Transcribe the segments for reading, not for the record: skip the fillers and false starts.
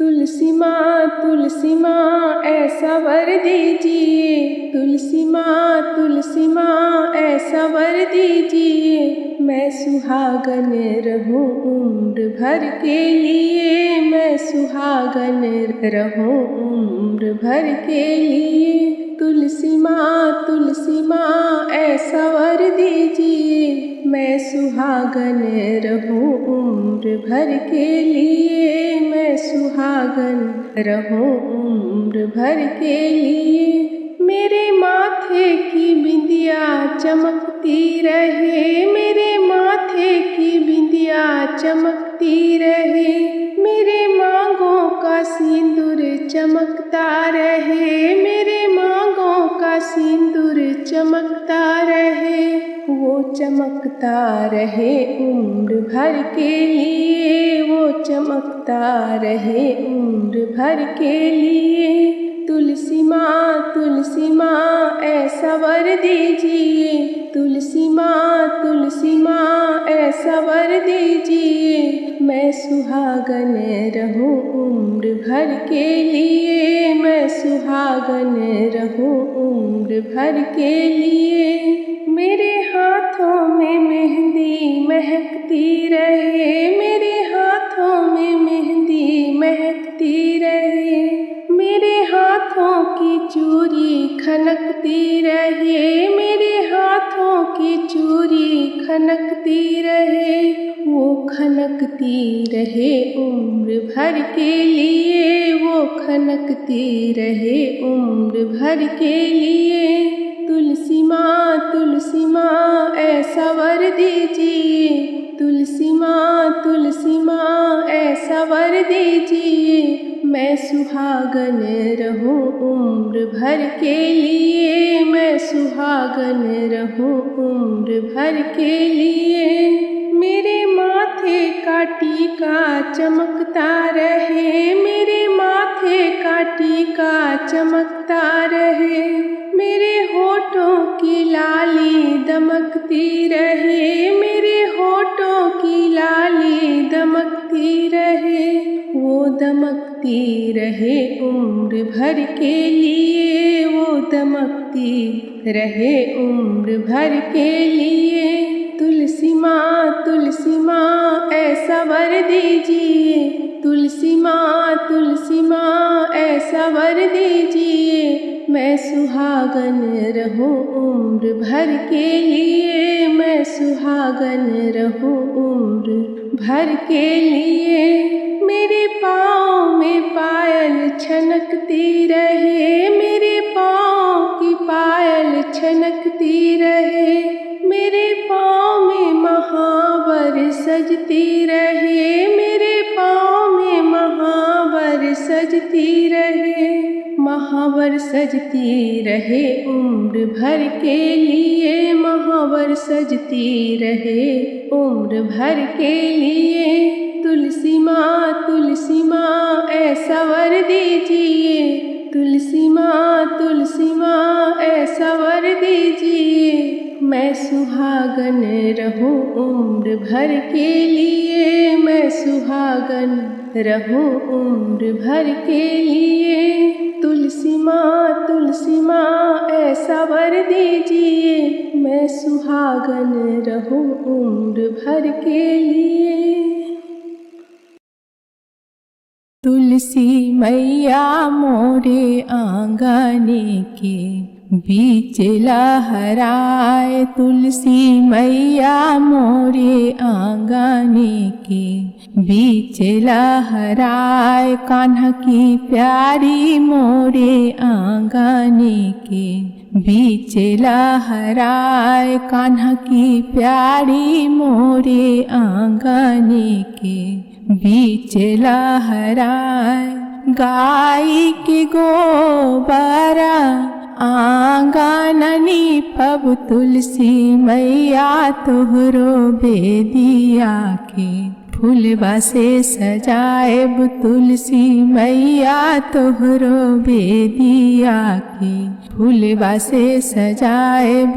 तुलसी माँ ऐसा वर दीजिए, तुलसी माँ ऐसा वर दीजिए, मैं सुहागन रहूं उम्र भर के लिए, मैं सुहागन रहूं उम्र भर के लिए। तुलसी माँ ऐसा वर दीजिए, मैं सुहागन रहूं उम्र भर के लिए, मैं सुहागन रहूं उम्र भर के लिए। मेरे माथे की बिंदिया चमकती रहे, मेरे माथे की बिंदिया चमकती रहे, मेरे मांगों का सिंदूर चमकता रहे, मेरे मांगों का सिंदूर चमकता रहे, वो चमकता रहे उम्र भर के लिए, वो चमकता रहे उम्र भर के लिए। तुलसी माँ ऐसा वर दीजिए, तुलसी माँ ऐसा वर दीजिए, मैं सुहागन रहूं उम्र भर के लिए, मैं सुहागन रहूं उम्र भर के लिए। मेरे हाथों में मेहंदी महकती रहे, मेरे हाथों में मेहंदी महकती रहे, मेरे हाथों की चूड़ी खनकती रहे, मेरे हाथों की चूड़ी खनकती रहे, वो खनकती रहे उम्र भर के लिए, वो खनकती रहे उम्र भर के लिए। तुलसी माँ ऐसा वर दीजिए, तुलसी माँ ऐसा वर दीजिए, मैं सुहागन रहूं उम्र भर के लिए, मैं सुहागन रहूं उम्र भर के लिए। मेरे माथे का टीका चमकता रहे, मेरे माथे का टीका चमकता रहे, मेरे होठों की लाली दमकती रहे, मेरे होठों की लाली दमकती रहे, वो दमकती रहे उम्र भर के लिए, वो दमकती रहे उम्र भर के लिए। तुलसी माँ ऐसा वर दीजिए, तुलसी माँ ऐसा वर दीजिए, मैं सुहागन रहूं उम्र भर के लिए, मैं सुहागन रहूं उम्र भर के लिए। मेरे पाँव में पायल छनकती रहे, मेरे पाँव की पायल छनकती रहे, मेरे पाँव में महावर सजती रहे, मेरे पाँव में महावर सजती रहे, महावर सजती रहे उम्र भर के लिए, महावर सजती रहे उम्र भर के लिए। तुलसी माँ ऐसा वर दीजिए, तुलसी माँ ऐसा वर दीजिए, मैं सुहागन रहूं उम्र भर के लिए, मैं सुहागन रहूं उम्र भर के लिए। तुलसी माँ ऐसा वर दीजिए, मैं सुहागन रहूं उम्र भर के लिए। तुलसी मैया मोरे आंगने के बीच लहराए, तुलसी मैया मोरे आंगने के बीच लहराए, कान्हा की प्यारी मोरे आंगने के बीच लहराए, कान्हा की प्यारी मोरे आंगने के बीच लहराए। गाय के गोबरा आंगननी पब, तुलसी मैया तोहरो बेदिया के फूलबा से सजाएब, तुलसी मैया तोहरो बेदिया के फूलबा से सजाएब।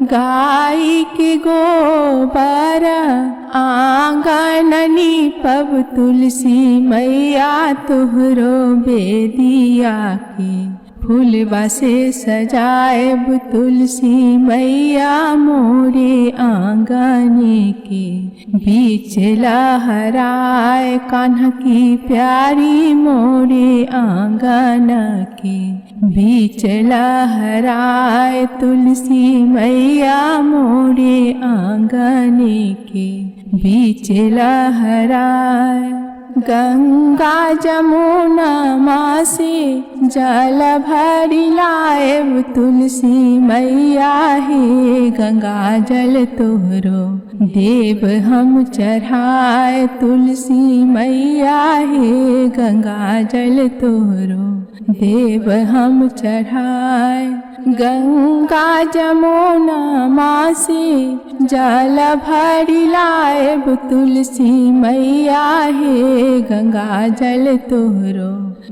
गाई के गोबर आंगन नीपब तुलसी मैया तोहरो बेदिया के फूलवा से सजाएब तुलसी मैया मोरे आंगन के बीच लहराए कान्हा की प्यारी मोरे आंगन के बीच लहराए तुलसी मैया मोरे आंगन के बीच लहराए। गंगा जमुना माँ से जल भरी लाएब तुलसी मैया हे गंगा जल तोहरो देव हम चढ़ाए तुलसी मैया हे गंगा जल तोहरो देव हम चढ़ाए। गंगा जमुना माँ से जल भरी लाएब तुलसी मैया हे गंगा जल तोहरो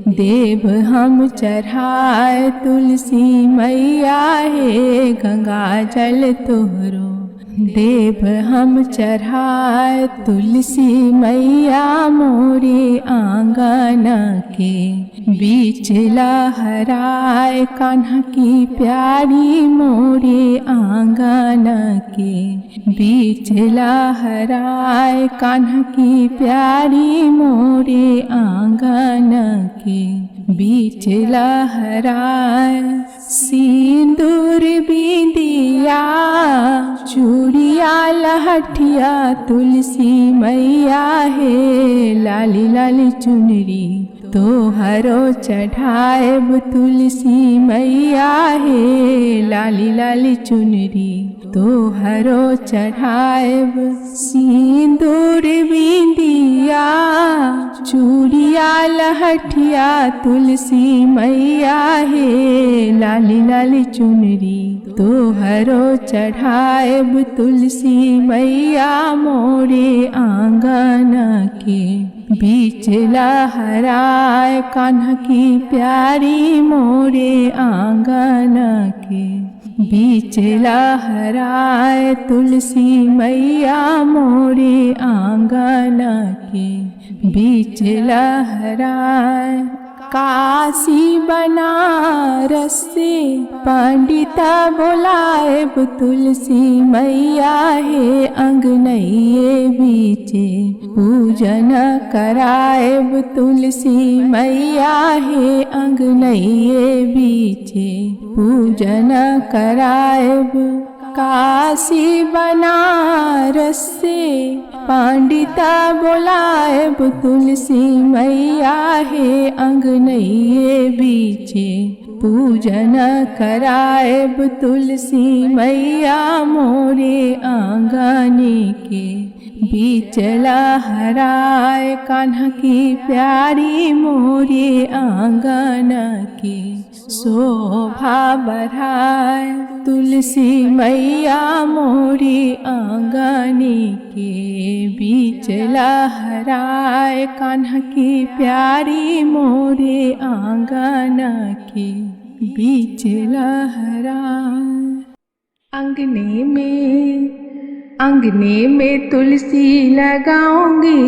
देव हम चढ़ाए तुलसी मैया हे गंगा जल तोहरो देव हम चढ़ाए। तुलसी मैया मोरे आंगन के बीच लहराए कान्हा की प्यारी मोरे आंगन के बीच लहराए कान्हा की प्यारी मोरे आंगन के बीच लहराए। सिंदूर बिंदिया चूड़िया लहठिया तुलसी मैया हे लाली लाली चुनरी तोहरो चढ़ाएब तुलसी मैया हे लाली लाली चुनरी तोहरो चढ़ाएब। सिंदूर बिंदिया चूड़िया लहठिया तुलसी मैया हे लाली लाली चुनरी तोहरो चढ़ाएब तुलसी मैया मोरे आंगन के बीच लहराए कान्हा की प्यारी मोरे आंगन के बीच लहराए तुलसी मैया मोरे आंगन के बीच लहराए। काशी बनारस से पंडिता बुलाएब तुलसी मैया हे अंगनइये बीचे पूजन कराएब तुलसी मैया हे अंगनइये बीचे पूजन कराएब। काशी बनारस से पंडिता बुलाएब तुलसी मैया हे अंगनइये बीचे पूजन कराएब तुलसी मैया मोरे आंगन के बीच लहराए कान्हा की प्यारी मोरे आंगन के शोभा बढ़ाए तुलसी मैया मोरे आंगन के बीच लहराए कान्हा की प्यारी मोरे आंगन के बीच लहराए। अंगने में तुलसी लगाऊंगी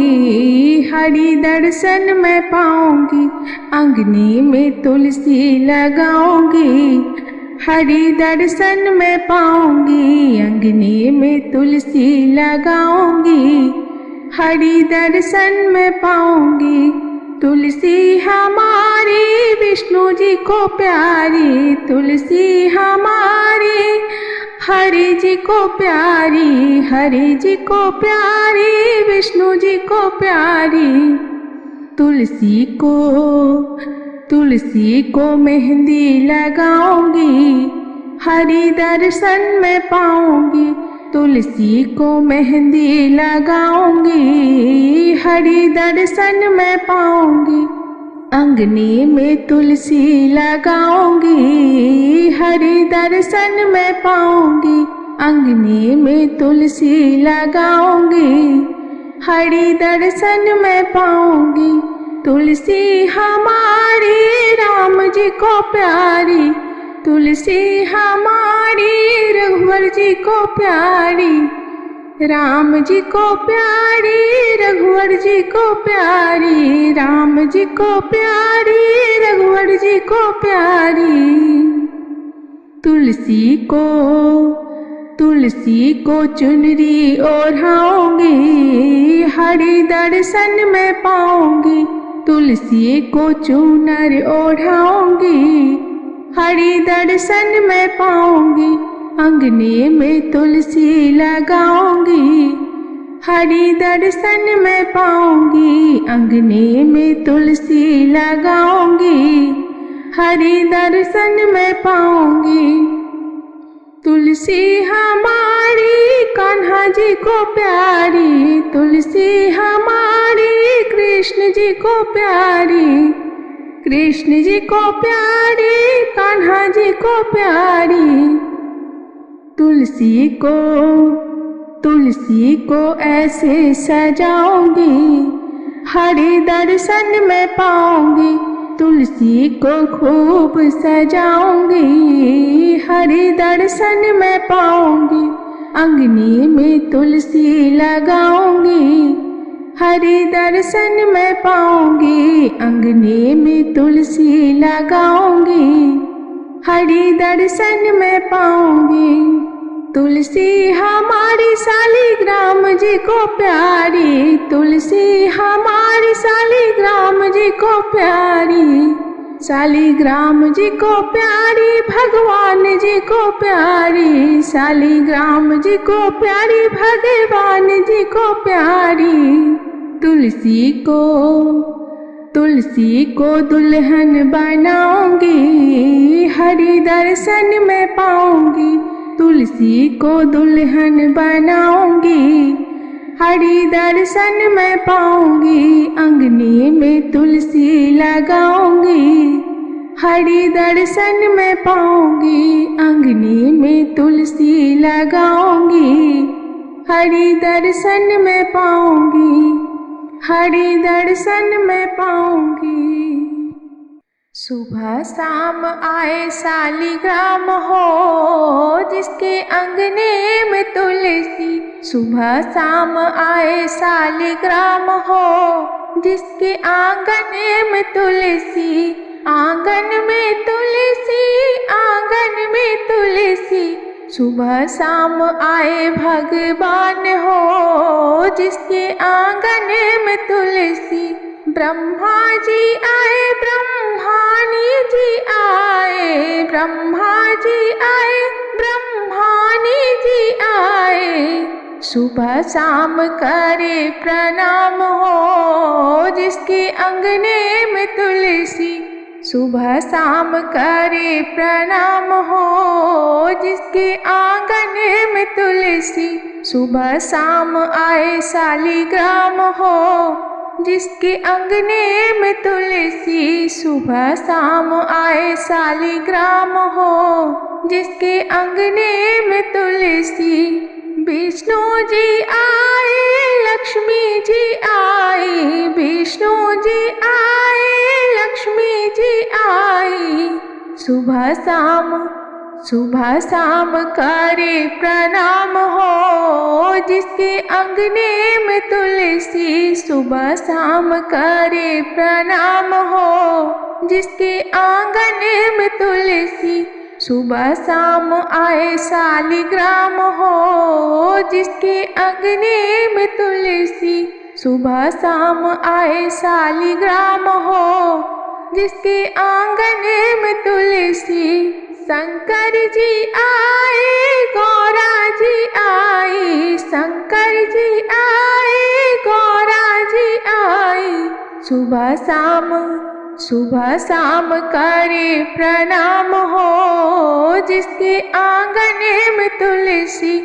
हरि दर्शन मैं पाऊंगी। अंगने में तुलसी लगाऊंगी हरि दर्शन मैं पाऊंगी। अंगने में तुलसी लगाऊंगी हरि दर्शन मैं पाऊंगी। तुलसी हमारी विष्णु जी को प्यारी तुलसी हमारी हरि जी को प्यारी हरि जी को प्यारी विष्णु जी को प्यारी। तुलसी को मेहंदी लगाऊंगी हरि दर्शन में पाऊंगी। तुलसी को मेहंदी लगाऊंगी हरि दर्शन में पाऊंगी। अंगने में तुलसी लगाऊंगी हरि दर्शन में पाऊंगी। अंगने में तुलसी लगाऊंगी हरि दर्शन में पाऊंगी। तुलसी हमारी राम जी को प्यारी तुलसी हमारी रघुवर जी को प्यारी, राम जी को प्यारी, रघुवर जी को प्यारी, राम जी को प्यारी, रघुवर जी को प्यारी। तुलसी को चुनरी ओढ़ाऊंगी, हरि दर्शन में पाऊंगी। तुलसी को चुनर ओढ़ाऊंगी, हरि दर्शन में पाऊंगी। अंगने में तुलसी लगाऊंगी, हरि दर्शन में पाऊंगी। अंगने में तुलसी लगाऊंगी, हरि दर्शन में पाऊंगी। तुलसी हमारी कान्हा जी को प्यारी, तुलसी हमारी कृष्ण जी को प्यारी, कृष्ण जी को प्यारी, कान्हा जी को प्यारी। तुलसी को ऐसे सजाऊंगी, हरि दर्शन में पाऊंगी। तुलसी को खूब सजाऊंगी, हरि दर्शन में पाऊंगी। अंगने में तुलसी लगाऊंगी, हरि दर्शन में पाऊंगी। अंगने में तुलसी लगाऊंगी, हरि दर्शन में पाऊंगी। तुलसी हमारी शालिग्राम जी को प्यारी, तुलसी हमारी शालिग्राम जी को प्यारी, शालिग्राम जी को प्यारी, भगवान जी को प्यारी, शालिग्राम जी को प्यारी, भगवान जी को प्यारी। तुलसी को दुल्हन बनाऊंगी, हरि दर्शन में पाऊंगी। तुलसी को दुल्हन बनाऊंगी, हरि दर्शन में पाऊंगी। अंगने में तुलसी लगाऊंगी, हरि दर्शन में पाऊंगी। अंगने में तुलसी लगाऊंगी, हरि दर्शन में पाऊंगी, हरि दर्शन में पाऊंगी। सुबह शाम आए शालिग्राम हो, जिसके अंगने में तुलसी। सुबह शाम आए शालिग्राम हो, जिसके आंगन में तुलसी। आंगन में तुलसी, आंगन में तुलसी। सुबह शाम आए भगवान हो, जिसके आंगन में तुलसी। ब्रह्मा जी आए, ब्रह्मानी जी आए, ब्रह्मा जी आए, ब्रह्मानी जी आए। सुबह शाम करे प्रणाम हो, जिसके अंगने में तुलसी। सुबह शाम करे प्रणाम हो, जिसके आंगन में तुलसी। सुबह शाम आए शालिग्राम हो, जिसके अंगने में तुलसी। सुबह शाम आए शालिग्राम हो, जिसके अंगने में तुलसी। विष्णु जी आए, लक्ष्मी जी आई, विष्णु जी आए, लक्ष्मी जी आई। सुबह शाम करे प्रणाम हो, जिसके अंगने में तुलसी। सुबह शाम करे प्रणाम हो, जिसके आंगन में तुलसी। सुबह शाम आए शालिग्राम हो, जिसके अंगने में तुलसी। सुबह शाम आए शालिग्राम हो, जिसके आंगन में तुलसी। शंकर जी आए, गौरा जी आई, शंकर जी आए, गौरा जी आई। सुबह शाम करे प्रणाम हो, जिसके आंगन में तुलसी।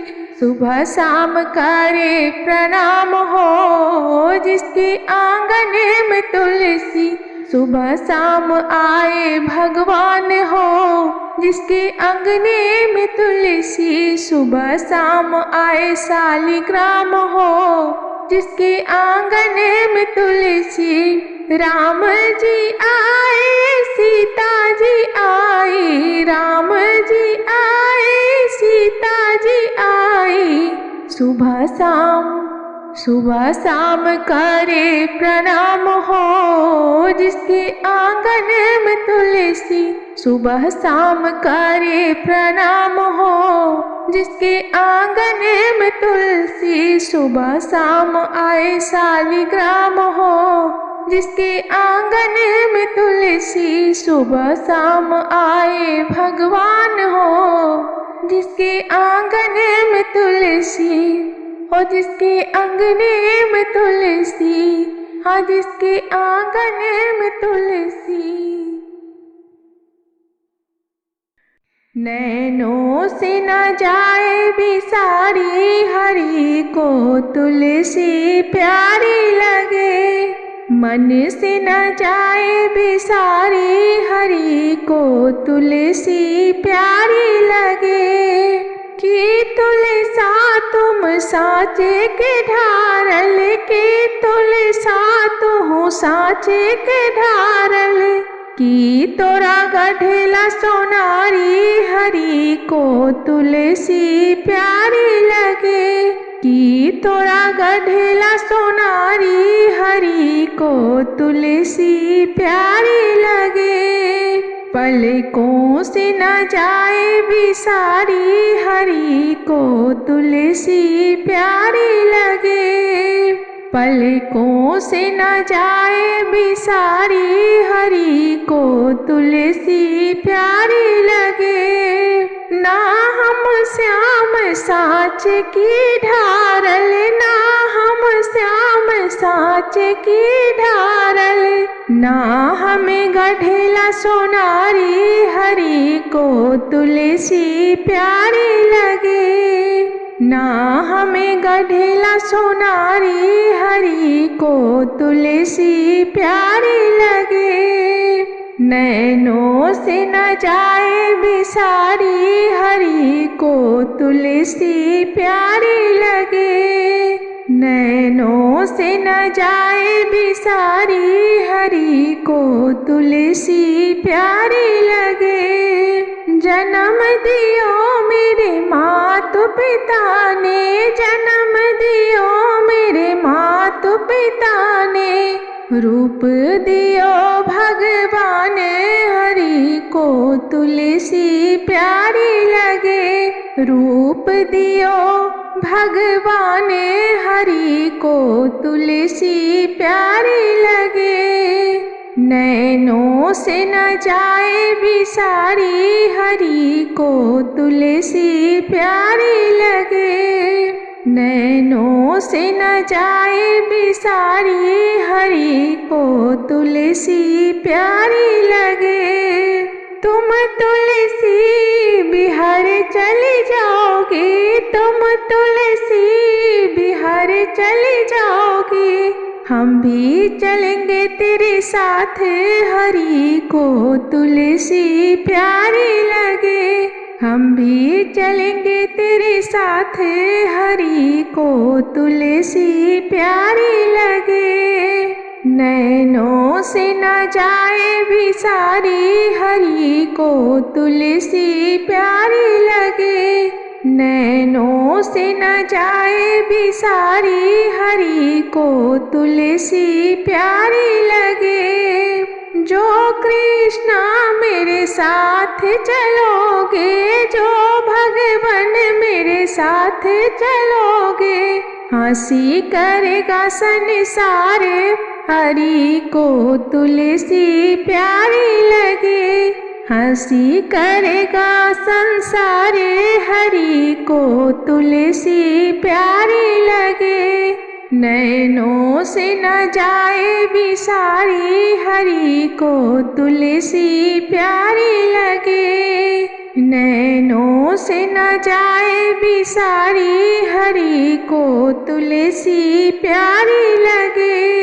सुबह शाम करे प्रणाम हो, जिसके आंगन में तुलसी। सुबह शाम आए भगवान हो, जिसके अंगने में तुलसी। सुबह शाम आए शालिग्राम हो, जिसके आंगन में तुलसी। राम जी आए, सीता जी आई, राम सुबह शाम करे प्रणाम हो, जिसके आंगन में तुलसी। सुबह शाम करे प्रणाम हो, जिसके आंगन में तुलसी। सुबह शाम आए शालिग्राम हो, जिसके आंगन में तुलसी। सुबह शाम आए भगवान हो, जिसके आंगन में तुलसी। हो जिसके आंगने में तुलसी, हाँ जिसके आंगने में तुलसी। नैनों से न जाए बिसारी, हरि को तुलसी प्यारी लगे। मन से न जाए बिसारी, हरि को तुलसी प्यारी लगे। कि तुलसा तुम साँचे के ढारल, के तुलसा तुम साँचे के ढारल। कि तोरा गढ़ेला सोनारी, हरि को तुलसी प्यारी लगे। कि तोरा गढ़ेला सोनारी, हरि को तुलसी प्यारी लगे। पलकों से न जाए बिसारी, हरि को तुलसी प्यारी लगे। पलकों से न जाए बिसारी, हरि को तुलसी प्यारी लगे। ना हम श्याम साँच की ढारल, ना हम श्याम साँच की ढारल। ना हमें गढ़ेला सोनारी, हरि को तुलसी प्यारी लगे। ना हमें गढ़ेला सोनारी, हरि को तुलसी प्यारी लगे। नैनों से न जाए बिसारी, हरि को तुलसी प्यारी लगे। नैनों से न जाए बिसारी, हरि को तुलसी प्यारी लगे। जन्म दियो मेरे मातु पिता ने, जन्म दियो मेरे मातु पिता ने। रूप दियो भगवान, हरि को तुलसी प्यारी लगे। रूप दियो भगवान, हरि को तुलसी प्यारी लगे। नैनों से न जाए बिसारी, हरि को तुलसी प्यारी लगे। नैनों से न जाए बिसारी, हरि को तुलसी प्यारी लगे। तुम तुलसी बिहार चली जाओगे, तुम तुलसी बिहार चली जाओगे। हम भी चलेंगे तेरे साथ, हरि को तुलसी प्यारी लगे। हम भी चलेंगे तेरे साथ, हरि को तुलसी प्यारी लगे। नैनों से न जाए बिसारी, हरि को तुलसी प्यारी लगे। नैनों से न जाए बिसारी, हरि को तुलसी प्यारी लगे। जो कृष्णा मेरे साथ चलोगे, जो भगवान मेरे साथ चलोगे। हंसी करेगा संसार, हरि को तुलसी प्यारी लगे। हंसी करेगा संसार, हरि को तुलसी प्यारी लगे। नैनों से न जाए बिसारी, हरि को तुलसी प्यारी लगे। नैनों से न जाए बिसारी, हरि को तुलसी प्यारी लगे।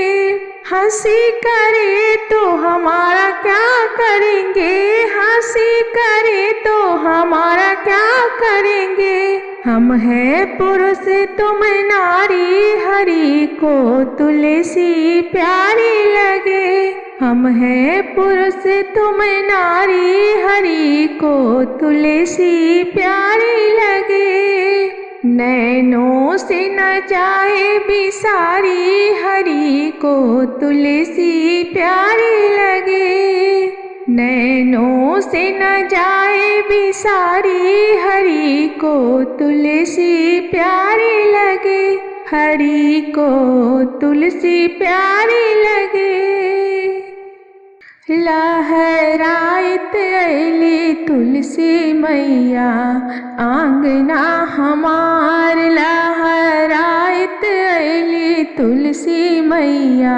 हंसी करे तो हमारा क्या करेंगे, हंसी करे तो हमारा क्या करेंगे। हम हैं पुरुष तुम नारी, हरि को तुलसी प्यारी लगे। हम हैं पुरुष तुम नारी, हरि को तुलसी प्यारी लगे। नैनों से न जाए बिसारी, हरि को तुलसी प्यारी लगे। नैनों से न जाए बिसारी, हरि को तुलसी प्यारी लगे। हरि को तुलसी प्यारी लगे। लहराइत अइली तुलसी मैया, आंगना हमार। लहराइत अइली तुलसी मैया,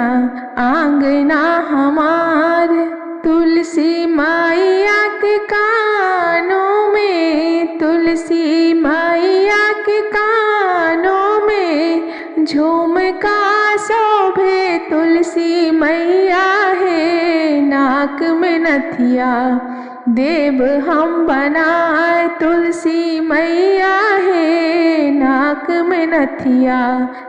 आंगना हमार। तुलसी मैया के कानों में, तुलसी मैया के कानों में झुमका शोभे। तुलसी मैया है नाक में नथिया, देव हम बनाए। तुलसी मैया है नाक में नथिया,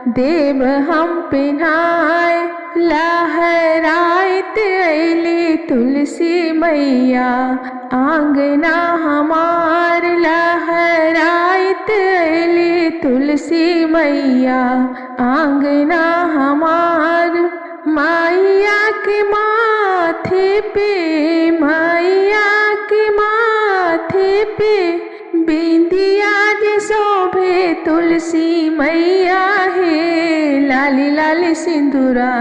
देव हम पहनाए। लहराइत अइली तुलसी मैया, आंगना हमार। लहराइत अइली तुलसी मैया, आंगना हमार। मैया के माथे पे, मैया के माथे पे बिंदिया जे शोभे। तुलसी मैया है लाली लाली सिंदूरा,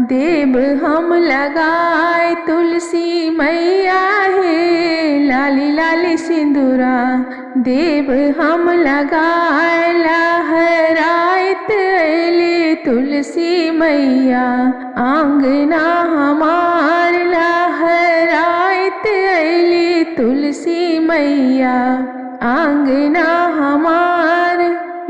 देव हम लगाए। तुलसी मैया है लाली लाली सिंदूरा, देव हम लगाए। लहराइत अइली तुलसी मैया, आंगना हमार। लहराइत अइली तुलसी मैया, आंगना हमार।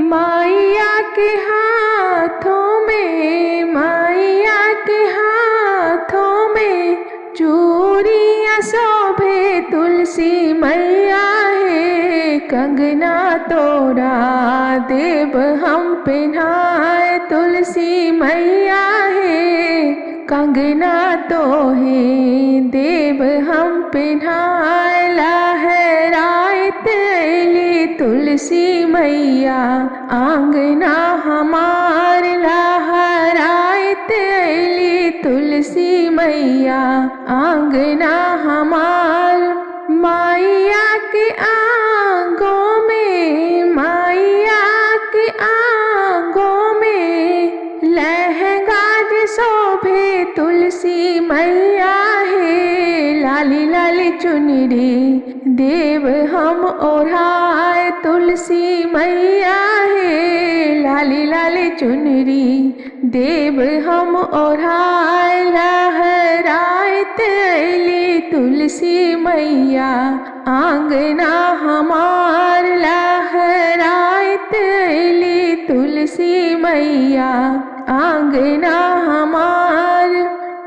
मैया के हाथों में, मैया के हाथों में चूड़ियाँ शोभे। तुलसी मैया है कंगना तोरा, देव हम पहनाए। तुलसी मैया है कंगना तो है, देव हम पहनाए। लहराइत अइली तुलसी मैया, आंगना हमार। लहराइत अइली तुलसी मैया, आंगना हमार। मैया के आंगों में, मैया के आंगों में लहंगा जे शोभे। तुलसी मैया है लाली लाली चुनरी, देव हम ओढ़ाए। तुलसी मैया है लाली लाली चुनरी, देव हम ओढ़ाए। लहराइत अइली तुलसी मैया, आंगना हमार। लहराइत अइली तुलसी मैया, आंगना हमार।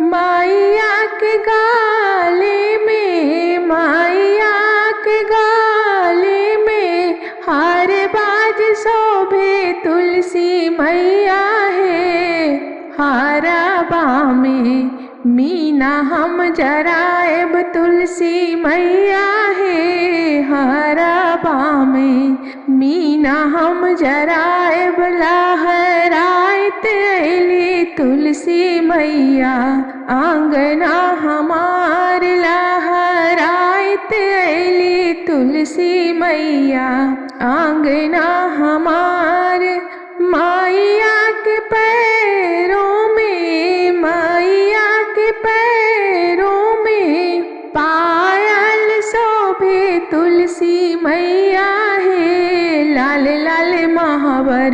मैया के गाले में, मैया के गाले में हार बाज शोभे। तुलसी मैया है हारबा में मीना हम जराएब। तुलसी मैया है हारबा में मीना हम जराएब। लहराइत अइली तुलसी मैया, आंगना हमार। लहराइत अइली तुलसी मैया, आंगना हमार। मैया के पैरों में, मैया के पैरों में पायल शोभे। तुलसी मैया है लाल लाल महावर,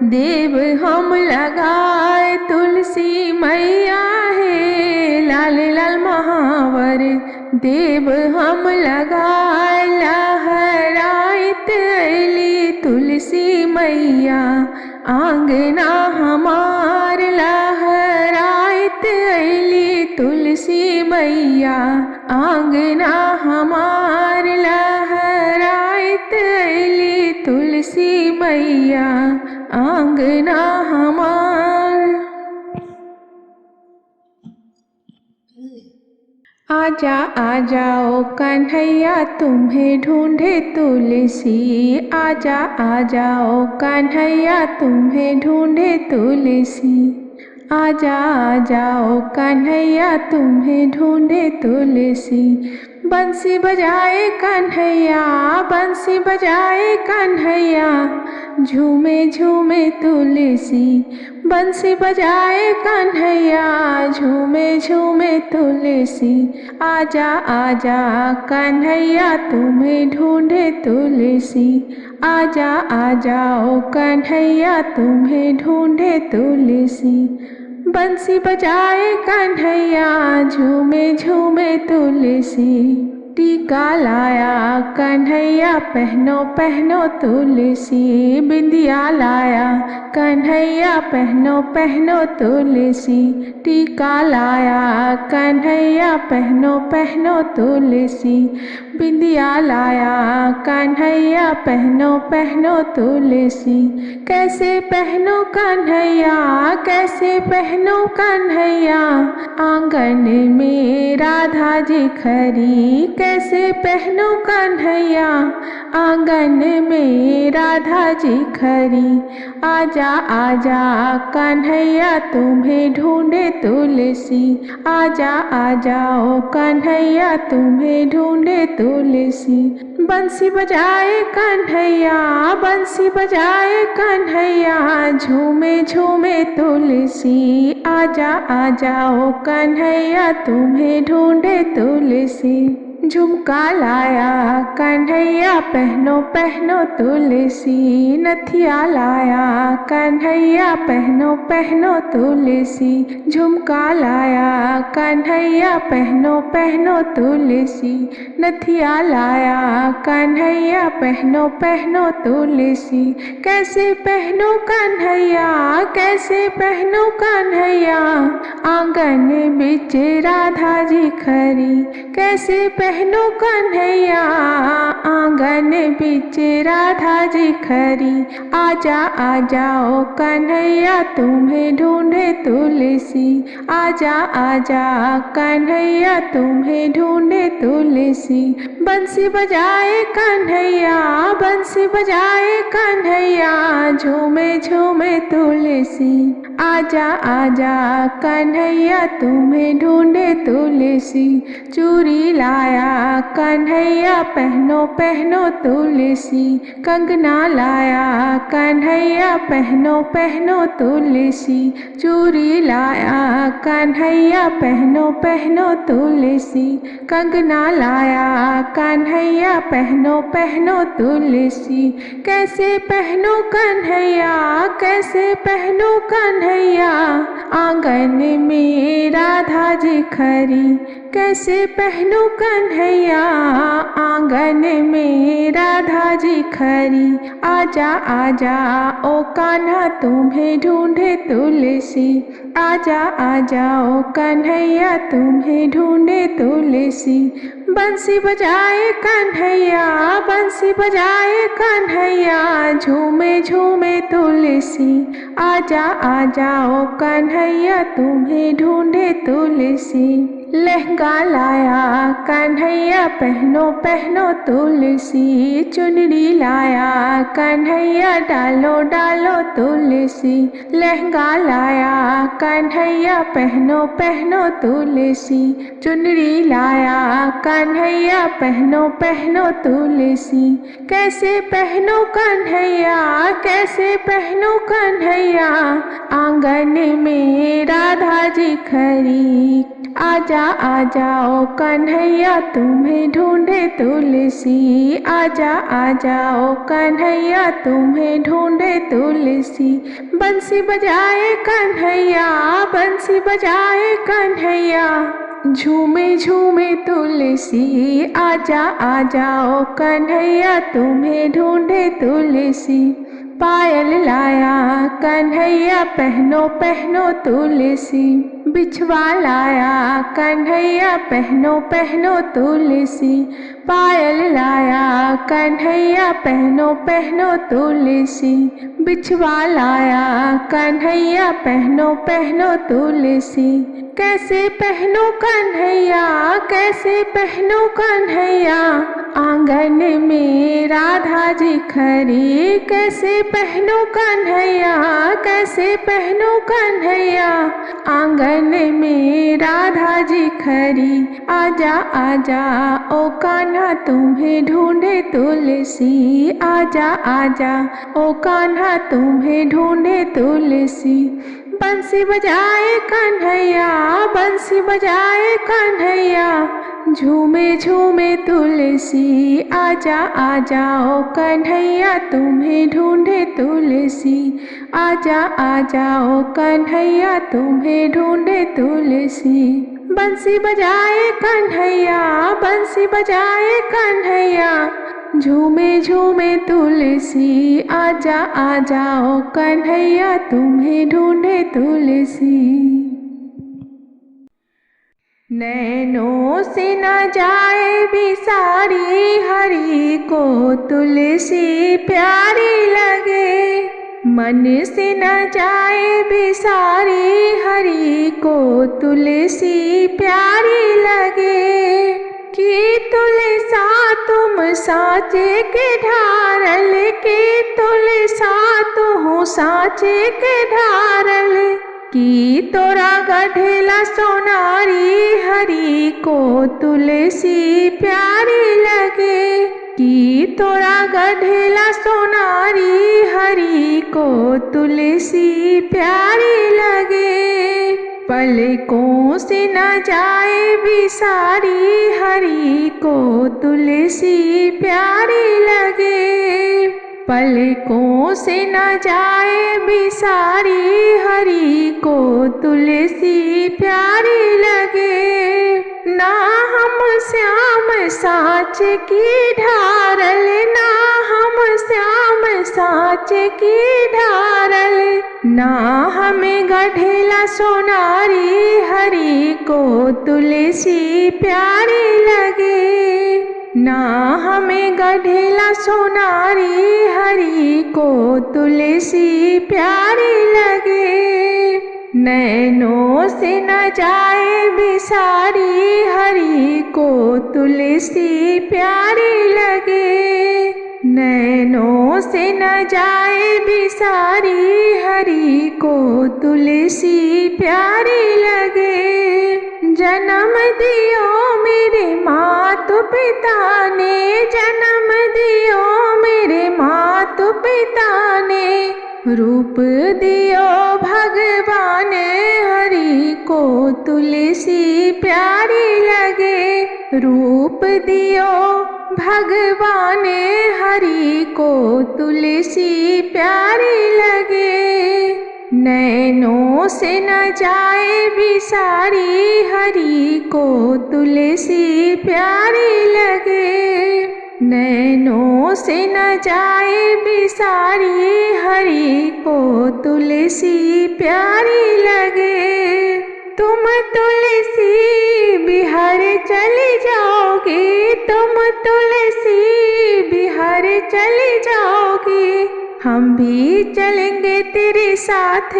देव हम लगाए। तुलसी मैया है लाल लाल महावर, देव हम लगाए। लहराइत अइली तुलसी मैया, आंगना हमार। लहराइत अइली तुलसी मैया, आंगना हमार। लहराइत अइली तुलसी मैया, आंगना हमार। आजा आ जाओ कन्हैया तुम्हें ढूंढे तुलसी। आजा आ जाओ कन्हैया तुम्हें ढूंढे तुलसी। आजा आ जाओ कन्हैया तुम्हें ढूंढे तुलसी। बंसी बजाए कन्हैया, बंसी बजाए कन्हैया, झूमे झूमे तुलसी। बंसी बजाए कन्हैया, झूमे झूमे तुलसी। आजा आजा कन्हैया तुम्हें ढूंढे तुलसी। आजा आ जाओ कन्हैया तुम्हें ढूंढे तुलसी। बंसी बजाए कन्हैया, झूमे झूमे तुलसी। टीका लाया कन्हैया पहनो पहनो तुलसी। बिंदिया लाया कन्हैया पहनो पहनो तुलसी। टीका लाया कन्हैया पहनो पहनो तुलसी। बिंदिया लाया कन्हैया पहनो पहनो तुलसी। कैसे पहनो कन्हैया, कैसे पहनो कन्हैया, आंगन में राधा जी खरी। कैसे पहनो कन्हैया, आंगन में राधा जी खरी। आजा आजा कन्हैया तुम्हें ढूंढे तुलसी। आजा आ जाओ कन्हैया तुम्हें ढूंढे तुलसी। बंसी बजाए कन्हैया, बंसी बजाए कन्हैया, झूमे झूमे तुलसी। आजा आ जाओ कन्हैया तुम्हें ढूंढे तुलसी। झुमका लाया कन्हैया पहनो पहनो तुलसी। नथिया लाया कन्हैया पहनो पहनो तुलसी। झुमका लाया कन्हैया पहनो पहनो तुलसी। नथिया लाया कन्हैया पहनो पहनो तुलसी। कैसे पहनो कन्हैया, कैसे पहनो कन्हैया, आंगन बिच राधा जी खरी। कैसे पहनो कन्हैया, आंगन बिच राधा जी खरी। आजा आ जाओ कन्हैया तुम्हें ढूंढे तुलसी। आजा आजा कन्हैया तुम्हें ढूंढे तुलसी। बंसी बजाए कन्हैया, बंसी बजाए कन्हैया, झूमे झूमे तुलसी। आजा आजा कन्हैया तुम्हें ढूंढे तुलसी। चूड़ी लाया कन्हैया पहनो पहनो तुलसी। कंगना लाया कन्हैया पहनो पहनो तुलसी। चूड़ी लाया कन्हैया पहनो पहनो तुलसी। कंगना लाया कन्हैया पहनो पहनो तुलसी। कैसे पहनो कन्हैया, कैसे पहनो कन्हैया, आंगन में राधा जी खरी। कैसे पहनो कन्हैया, आंगन में राधा जी खरी। आजा आजा ओ कान्हा तुम्हें ढूंढे तुलसी। आजा आ जाओ कन्हैया तुम्हें ढूंढे तुलसी। बंसी बजाए कन्हैया, बंसी बजाए कन्हैया, झूमे झूमे तुलसी। आजा आ जाओ कन्हैया तुम्हें ढूंढे तुलसी। लहंगा लाया कन्हैया पहनो पहनो तुलसी। चुनरी लाया कन्हैया डालो डालो तुलसी। लहंगा लाया कन्हैया पहनो पहनो तुलसी। चुनरी लाया कन्हैया पहनो पहनो तुलसी। कैसे पहनो कन्हैया, कैसे पहनो कन्हैया, आंगन में राधा जी खरी। आजा आ जाओ कन्हैया तुम्हें ढूंढे तुलसी। आजा आ जाओ कन्हैया तुम्हें ढूंढे तुलसी। बंसी बजाए कन्हैया, बंसी बजाए कन्हैया, झूमे झूमे तुलसी। आजा आ जाओ कन्हैया तुम्हें ढूंढे तुलसी। पायल लाया कन्हैया पहनो पहनो तुलसी, बिछवा लाया कन्हैया पहनो पहनो तुलसी, पायल लाया कन्हैया पहनो पहनो तुलसी, बिछवा लाया कन्हैया पहनो पहनो तुलसी। कैसे पहनो कन्हैया कैसे पहनो कन्हैया, आंगन में राधा जी खड़ी, कैसे पहनो कन्हैया कैसे पहनो कन्हैया, आंगन में राधा जी खड़ी। आजा आजा ओ कान्हा तुम्हें ढूंढे तुलसी, आजा आजा ओ कान्हा तुम्हें ढूंढे तुलसी। बंसी बजाए कन्हैया बंसी बजाए कन्हैया, झूमे झूमे तुलसी, आजा आजा ओ कन्हैया तुम्हें ढूंढे तुलसी, आजा आजा ओ कन्हैया तुम्हें ढूंढे तुलसी। बंसी बजाए कन्हैया बंसी बजाए कन्हैया, झूमे झूमे तुलसी, आजा आजा ओ कन्हैया तुम्हें ढूंढे तुलसी। नैनों से न जाए बिसारी, हरि को तुलसी प्यारी लगे, मन से न जाए बिसारी, हरि को तुलसी प्यारी लगे। कि तुलसा तुम साँचे के ढारल, कि तुलसा तुहु साँचे के ढारल, कि तोरा गढ़ेला सोनारी, हरि को तुलसी प्यारी लगे, कि तोरा गढ़ेला सोनारी, हरि को तुलसी प्यारी लगे। पलकों से न जाए बिसारी, हरि को तुलसी प्यारी लगे, पलकों से न जाए बिसारी, हरि को तुलसी प्यारी लगे। ना हम श्याम साँच की ढारल, ना हम श्याम साँच की ढारल, ना हमें गढ़ेला सोनारी, हरि को तुलसी प्यारी लगे, ना हमें गढ़ेला सोनारी, हरि को तुलसी प्यारी लगे। नैनों से न जाए बिसारी, हरि को तुलसी प्यारी लगे, नैनों से न जाए बिसारी, हरि को तुलसी प्यारी लगे। जन्म दियो मेरे मातु पिता ने, जन्म दियो मेरे मातु पिता ने, रूप दियो भगवान, हरि को तुलसी प्यारी लगे, रूप दियो भगवान, हरि को तुलसी प्यारी लगे। नैनों से न जाए बिसारी, हरि को तुलसी प्यारी लगे, नैनों से न जाए बिसारी, हरि को तुलसी प्यारी लगे। तुम तुलसी बिहार चली जाओगे, तुम तुलसी बिहार चली जाओगे, हम भी चलेंगे तेरे साथ,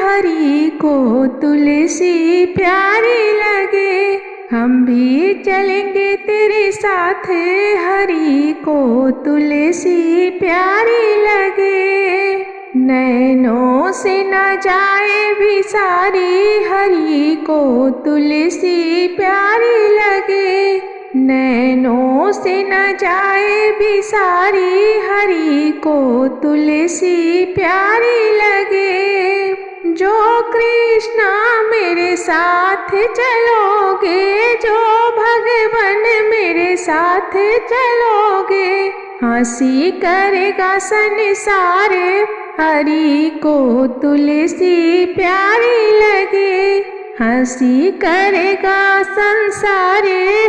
हरि को तुलसी प्यारी लगे, हम भी चलेंगे तेरे साथ, हरि को तुलसी प्यारी लगे। नैनों से न जाए बिसारी, हरि को तुलसी प्यारी लगे, नैनों से न जाए बिसारी, हरि को तुलसी प्यारी लगे। जो कृष्णा मेरे साथ चलोगे, जो भगवान मेरे साथ चलोगे, हंसी करेगा संसार, हरि को तुलसी प्यारी लगे, हंसी करेगा संसार,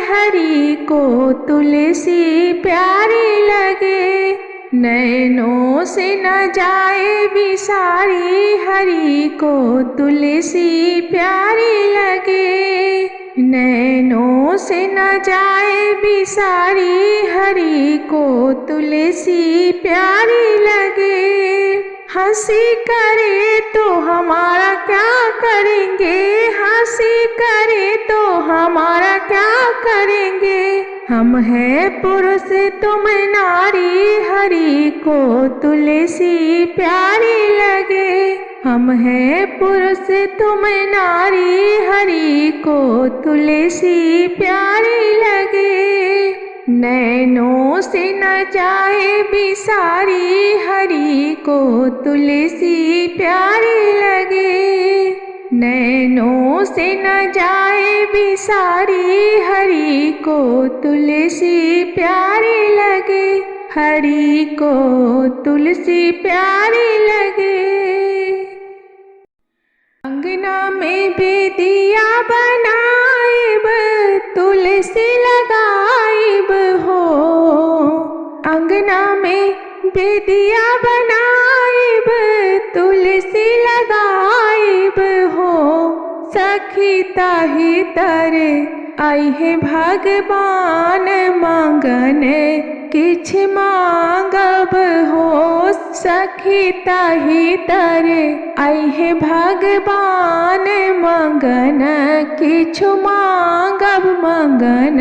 हरि को तुलसी प्यारी लगे। नैनों से न जाए बिसारी, हरि को तुलसी प्यारी लगे। नैनों से न जाए बिसारी, हरि को तुलसी प्यारी लगे। हंसी करे तो हमारा क्या करेंगे, हंसी करे तो हमारा क्या करेंगे। हम है पुरुष तुम नारी, हरि को तुलसी प्यारी लगे। हम है पुरुष तुम नारी, हरि को तुलसी प्यारी लगे। नैनों से न जाए बिसारी, हरि को तुलसी प्यारी लगे। नैनों से न जाए बिसारी, हरि को तुलसी प्यारी लगे। हरि को तुलसी प्यारी लगे। अंगना में बेदिया बनाइब, तुलसी लगाइब हो। अंगना में बेदिया बनाइब, तुलसी लगाइब हो। सखी ताही तरे आई है भगवान, मांगन किछ मांगब हो। सखी ताही तरे आई है भगवान, मांगन किछु मांगब, मांगन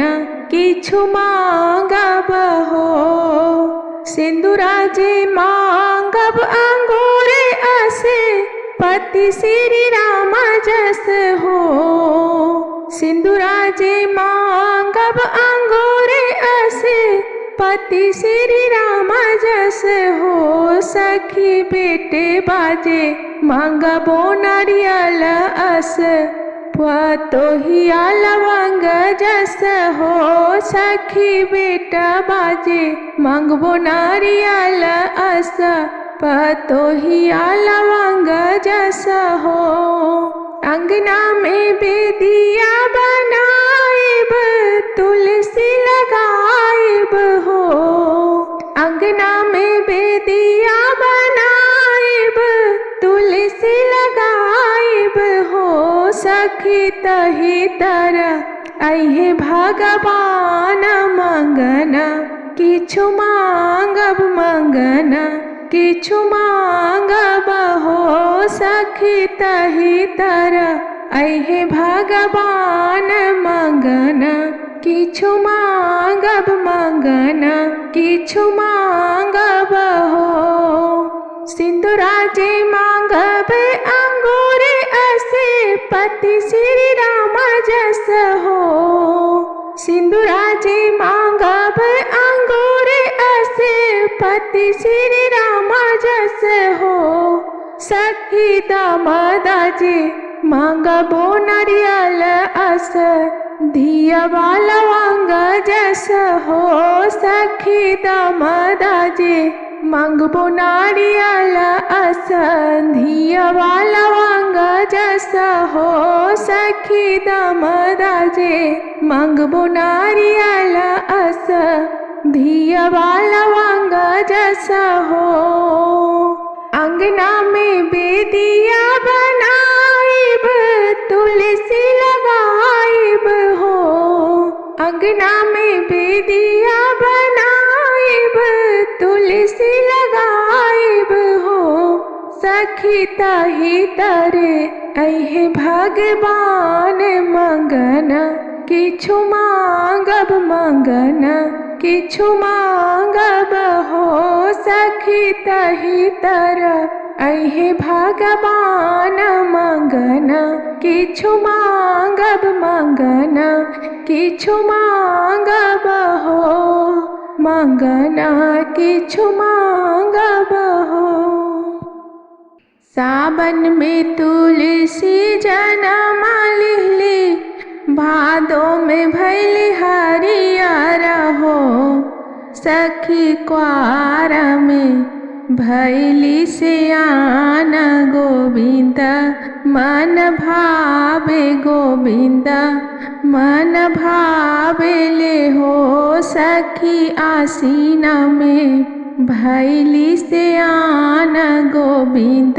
किछु मांगब हो। सिंदूरा जे मांगब अंगूरे असे, पति श्री राम जस हो। सिंदूरा जे मांगब अंगूरे असे, पति श्री राम जस हो। सखी बेटे बाजे मांगबो नारियल अस, पतोहिया लवंग जस हो। सखी बेटा बाजे मांगबो नारियल अस, पतोहिया लवंग जस हो। अंगना में बेदिया बनाइब, तुलसी लगाइब हो। अंगना में बेदिया बनाइब, तुलसी लगाइब हो। सखी तही तरह आई है भगवान, मांगना किछु मांगब, मांगना किछु मांगब हो। सखी तही तरह आई है भगवान, मांगना किछु मांगब, मांगना किछु मांगब हो। सिंदूरा जे मांगब अंगूरे असे, पति श्री राम जस हो। सिंदूरा जे मांगब अंगूरे असे, पति श्री राम जस हो। सखी दामादा जे मांगबो नारियल अस, धियवा लवंग जस हो। सखी दामादा जे मांगबो नारियल अस, धियवा लवंग जस हो। सखी दामादा जे मांगबो नारियल अस, धियवा लवंग जस हो। अंगना में बेदिया बनाइब, तुलसी लगाइब हो। अंगना में बेदिया बनाइब, तुलसी लगाइब हो। सखी ताही तरे आई है भगवान, मांगना किछु मांगब, मांगना किछु मांगब हो। सखी तही तरह आई है भगवान, मांगना किछु मांगब, मांगना किछु मांगब हो। मांगना किछु मांगब हो। सावन में तुलसी जनमा लिहली, भादो में भैली हरियर हो। सखी क्वार में भैली सियान, गोविंद मन भावे, गोविंद मन भावे ले हो। सखी आसीन में भैली सयान गोविंद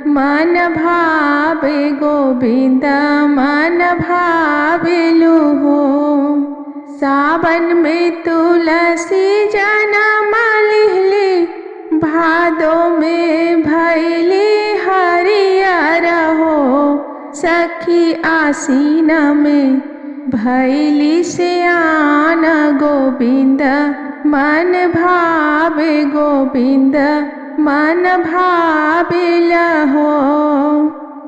मन भावे गोविंद मन भावेलु हो। सावन में तुलसी जन्म लिहली भादो में भैली हरियर हो। सखी आसीन में भैली सयान गोविंद मन भावे गोविंद मन भावेल हो।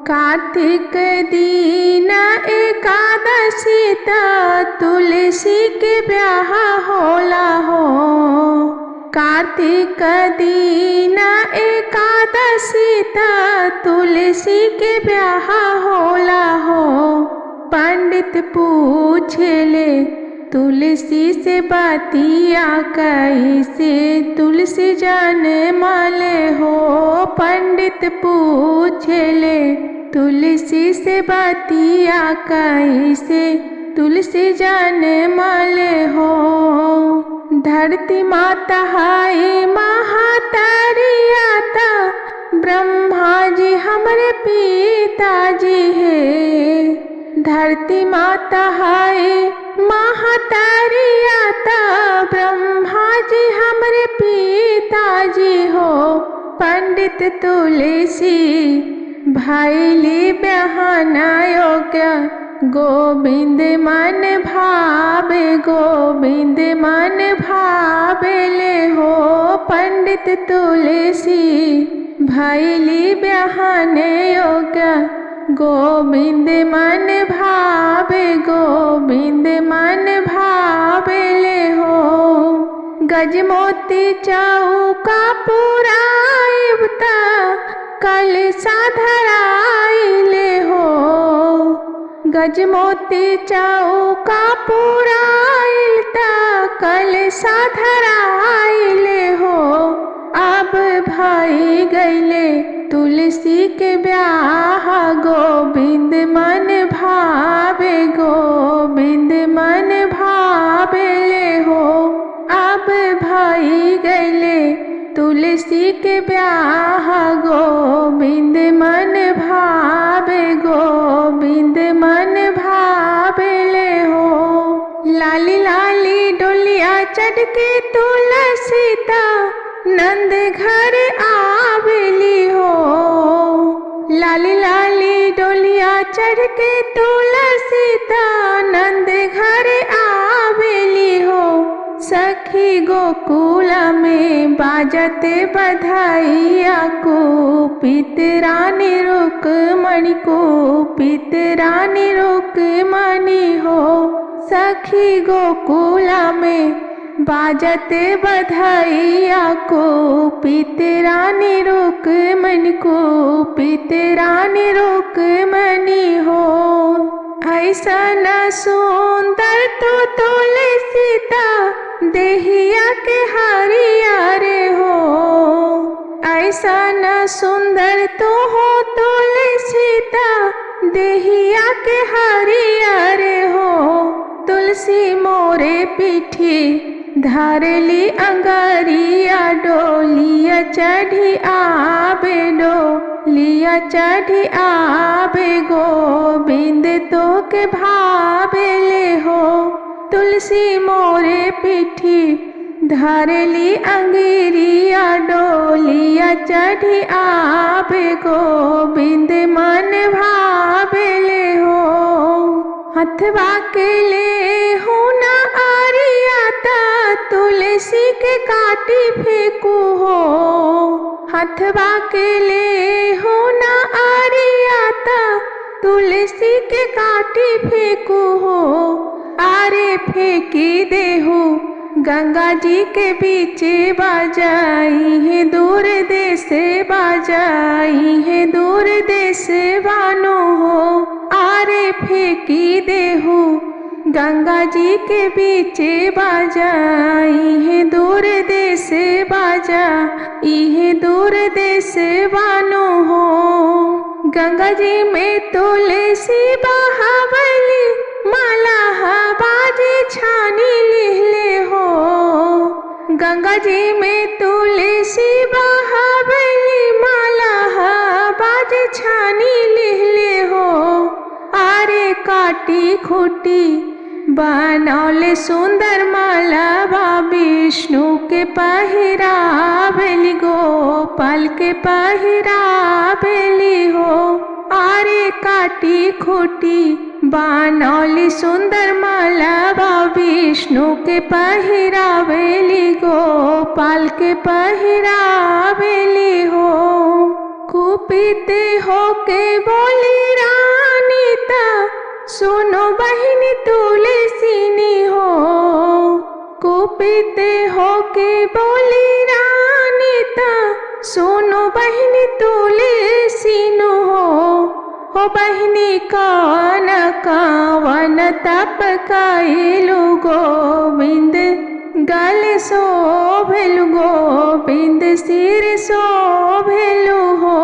कार्तिक दीन एकादशी तुलसी के ब्याह होला हो। कार्तिक दीन एकादशी तुलसी के ब्याह होला हो। पंडित पूछले तुलसी से बतिया कैसे तुलसी जन्मले हो। पंडित पूछले तुलसी से बतिया कैसे तुलसी जन्मले हो। धरती माता है महातरिया ब्रह्मा जी हमरे पिताजी है। धरती माता है महातरिया ब्रह्मा जी हमरे पिताजी हो। पंडित तुलसी भैली बहना योग्य गोविंद मन भावे गोविंद मन भावेले हो। पंडित तुलसी भैली बहन योग्य गोविंद मन भावे गोविंद मन भावेले हो। गजमोती चौका पुराइबता कल साधराइले हो। गजमोती चौका पुराइलता कल साधराइले हो। अब भाई गईले तुलसी के ब्याह गोविंद मन भावे गोविंद मन भावेले हो। अब भाई गईले तुलसी के ब्याह गोविंद मन भावे गोविंद मन भावेले हो। लाली लाली डोलिया चढ़ के तुलसी नंद घर आवेली हो। लाली लाली डोलिया चढ़ के तुलसी नंद घर आवेली हो। सखी गोकुल में बाजते बधाइया को पितरानी रुक्मणी को पितरानी रुक्मणी हो। सखी गोकुल में बाजते बधाइया को पितरानी रुक्मणी को पितरानी रुक्मणी हो। ऐसा न सुंदर तो तुलसी देहिया के हरियारे हो। ऐसा न सुंदर तो हो तुलसी देहिया के हरियारे हो। तुलसी मोरे पीठी धरली अंगारिया डोलिया चढ़ी आबे डोलिया चढ़ी आबे गोविंद तो के भावेले हो। तुलसी मोरे पीठी धरली अंगिरिया डोलिया चढ़ी आबे गोविंद मन भावेले हो। हथवा के ले हो ना आरिया तुलसी के काटी फेंकू हो। हथवा के ले हो ना आरिया तुलसी के काटी फेंकू हो। आरे फेंकी देहू गंगा जी के बीच बाजाई है दूर देश बाजाई है दूर देश बानो हो। आरे फेंकी देहू गंगा जी के बीच बाजाई है दूर देश बाजा इहे दूर देश बानो हो। गंगा जी में तुलसी बहावली माला बाजी छानी लिहले हो। गंगा जी में तुलसी बहावली माला बाज छानी लिहले हो। आरे काटी खूटी बनौले सुंदर माला बा विष्णु के पहिरावली गोपाल के पहिरावली हो। आरे काटी खूटी बनौली सुंदर माला बा विष्णु के पहिरावली गोपाल के पहिरावली हो। कुपित हो के बोली रानी ता सुनो बहिनी तुलसीनी हो। कुपित हो के बोली रानी ता सुनो बहिनी तुलसीनु हो। हो बहिनी कौन कावन तप कैलु गोविंद गल शोभेलु गोविंद सिर शोभेलु हो।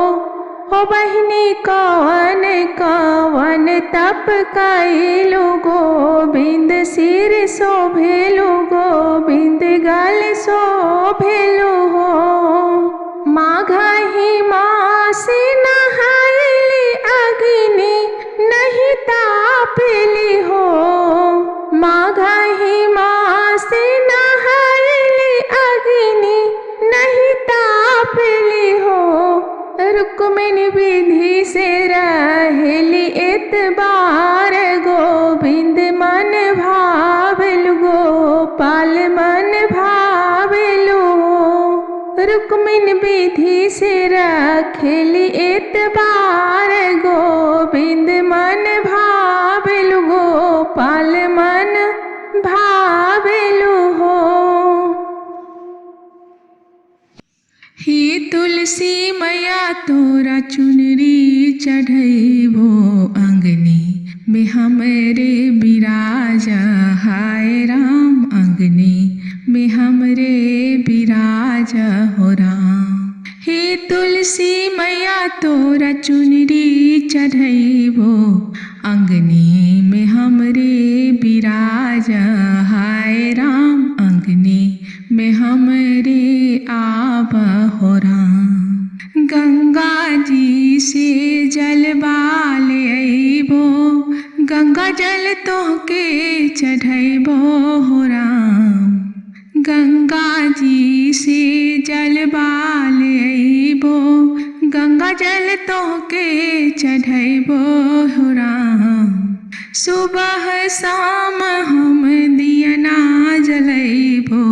हो बहिनी कौन कावन तप कैलु गोविंद सिर शोभेलु गोविंद गल शोभेलु हो। माघही मास नहाइली अग्नि नहीं तापली हो। माघही मास नहाइली अग्नि नहीं तापली हो। रुक्मिणी विधि से रहेली एतबार गोविंद मन भावेलु गोपाल मन भावेलु हो। रुक्मिणी विधि से रखेली एतबार गोविंद मन भावेलु गोपाल मन भावेलु हो। ही तुलसी मैया तोरा चुनरी चढ़ैबो अंगनी में हमरे बिराजा। हाय राम अंगनी में हमरे बिराजा हो राम। हे तुलसी मैया तोरा चुनरी चढ़ैबो अंगनी में हमरे बिराजा। हाय राम अंगनी में हमरे आवा हो राम। गंगा जी से जलवाल अइबो गंगा जल तोहके चढ़ैबो हो राम। गंगा जी से जलवाल अइबो गंगा जल तोहके चढ़ैबो हो राम। सुबह शाम हम दियना जलैबो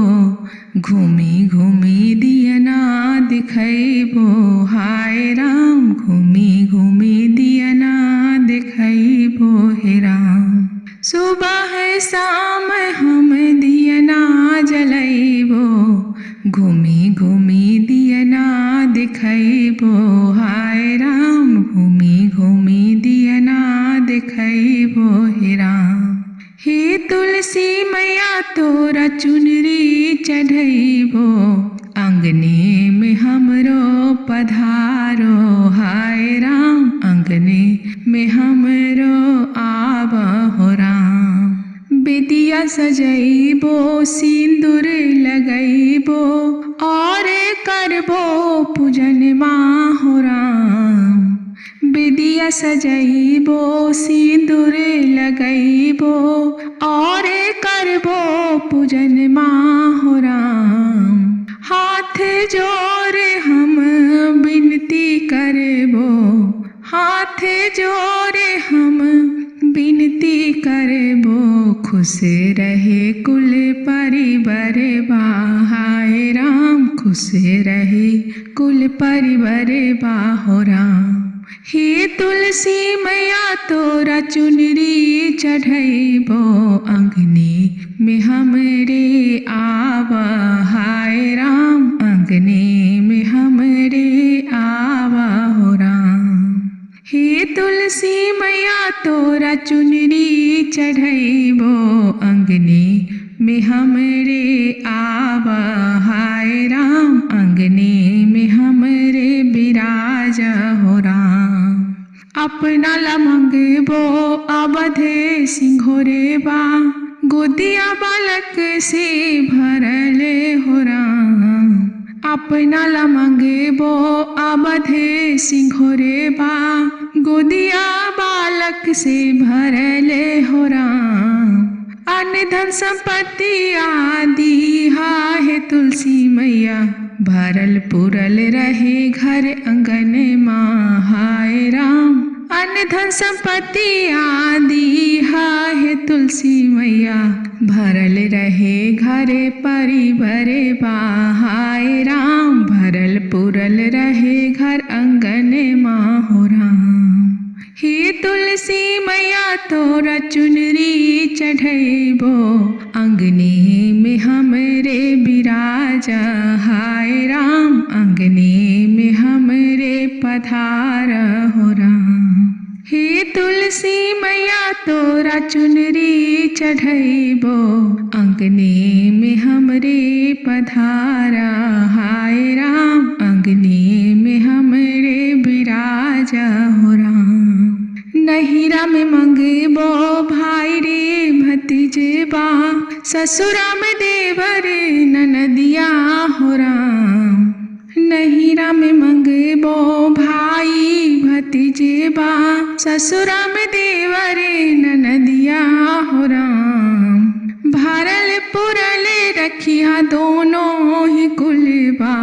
घूमी घूमी दियना दिखैबो। हाय राम घूमी घूमी दियना दिखैबो हे राम। सुबह शाम हम दियना जलैबो घूमी घूमी दियना दिखैबो। हाय राम घूमी घूमी दियना दिखैबो हे राम। हे तुलसी मैया तोरा चुनरी चढ़ैबो अंगने में हमरो पधारो। हाय राम अंगने में हमरो आवा हो राम। बेदिया सजैबो सिंदूर लगैबो और करबो पूजन माँ हो राम। बेदिया सजैबो सिंदूर लगैबो और करबो पूजन माँ हो राम। हाथ जोड़े हम विनती करबो हाथ जोड़े हम विनती करबो। खुश रहे कुल परिवार बा। हाय राम खुश रहे कुल परिवार बा हो राम। हे तुलसी मैया तोरा चुनरी चढ़ैबो अंगने में हमरे आवा। हाय राम अंगने में हमरे आवा हो राम। हे तुलसी मैया तोरा चुनरी चढ़ैबो अंगने में हमरे आवा। हाय राम अंगने में हमरे बिराजा हो राम। अपना ला मंगबो अवधे सिंघोरे बा गोदिया बालक से भरले हो राम। अपना ला मंगेबो आबधे सिंघोरे बा। गोदिया बालक से भरले हो राम। अन्न धन संपत्ति आदि है तुलसी मैया। भरल पुरल रहे घर अंगन माँ हाय राम। अन्न धन संपत्ति आदि है तुलसी मैया। भरल रहे घरे परिवारे बा हाय राम। भरल पुरल रहे घर अंगन माँ हो राम। हे तुलसी मैया तोरा चुनरी चढ़ैबो। अंगने में हमरे बिराजा हाय राम। अंगने में हमरे पधार हो राम। हे तुलसी मैया तोरा चुनरी चढ़ैबो। अंगने में हमरे पधारा हाय राम। अंगने में हमरे बिराजा हो राम। नहिरा में मंगेबो भाई रे भतीजेबा। ससुरा में देवर ननदिया हो राम। नहिरा में मंगेबो भाई भतीजेबा। ससुरा में देवर ननदिया हो राम। भरल पुरल रखिया दोनों ही कुलबा।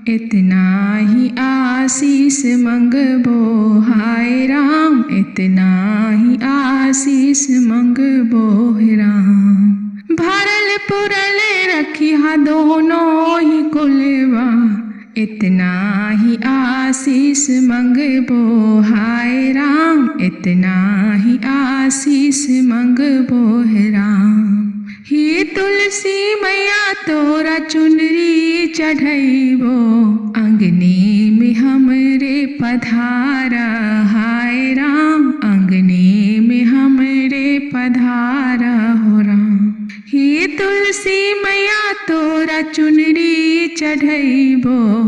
इतना ही आशीष मंगबो हाय राम। इतना ही आशीष मंगबो राम। भरल पुरल रखिया दोनों ही कुलबा। इतना ही आशीष मंगबो हाय राम। इतना ही आशीष मंगबो राम। हे तुलसी मैया तोरा चुनरी चढ़ैबो। अंगने में हमरे पधारा हाय राम। अंगने में हमरे पधारा हो राम। हे तुलसी मैया तोरा चुनरी चढ़ैबो।